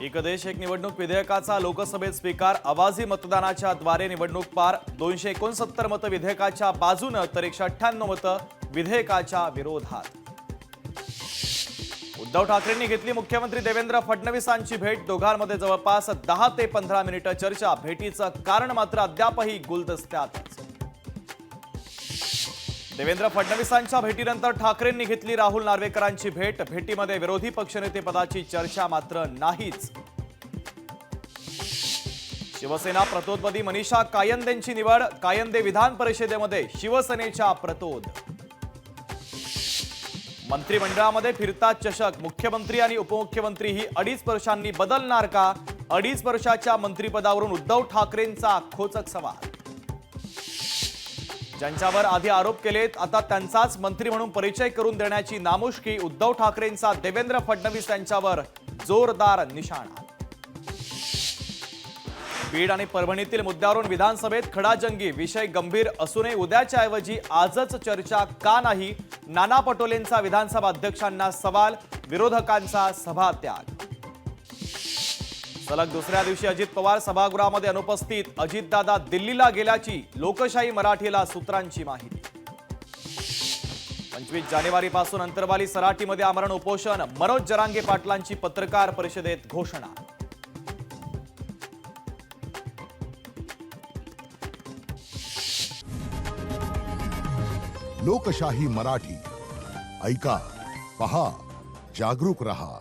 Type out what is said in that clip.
एक देश एक निवडणूक विधेयकाचा लोकसभेत स्वीकार, आवाजी मतदानाच्या द्वारे निवडणूक पार। 269 मतं विधेयकाच्या बाजूने तर 198 मतं विधेयकाच्या विरोधात। उद्धव ठाकरेंनी घेतली मुख्यमंत्री देवेंद्र फडणवीसांची भेट। दोघांमध्ये जवळपास 10 ते 15 मिनिटं चर्चा। भेटीचं कारण मात्र अद्यापही गुलदस्त्यातच। देवेंद्र फडणवीसांच्या भेटीनंतर ठाकरेंनी घेतली राहुल नार्वेकरांची भेट। भेटीमध्ये विरोधी पक्षनेते पदाची चर्चा मात्र नाहीच। शिवसेना प्रतोदपदी मनीषा कायंदेंची निवड। कायंदे विधान परिषदेमध्ये शिवसेनेच्या प्रतोद। मंत्रिमंडळामध्ये फिरता चषक। मुख्यमंत्री आणि उपमुख्यमंत्री ही 2.5 वर्षांनी बदलणार का? 2.5 वर्षाच्या मंत्रिपदावरून उद्धव ठाकरेंचा खोचक सवाल। ज्यांच्यावर आधी आरोप केलेत आता त्यांचाच मंत्री म्हणून परिचय करून देण्याची नामुष्की। उद्धव ठाकरेंचा देवेंद्र फडणवीस यांच्यावर जोरदार निशाणा। बीड आणि परभणीतील मुद्द्यावरून विधानसभेत खडाजंगी। विषय गंभीर असूनही उद्याच्या ऐवजी आजच चर्चा का नाही? नाना पटोलेंचा विधानसभा अध्यक्षांना सवाल। विरोधकांचा सभात्याग। सलग दुसऱ्या दिवशी अजित पवार सभागृहामध्ये अनुपस्थित। अजितदादा दिल्लीला गेल्याची लोकशाही मराठीला सूत्रांची माहिती। 25 जानेवारीपासून अंतरवाली सराटीमध्ये आमरण उपोषण। मनोज जरांगे पाटलांची पत्रकार परिषदेत घोषणा। लोकशाही मराठी ऐका, पहा, जागरूक रहा।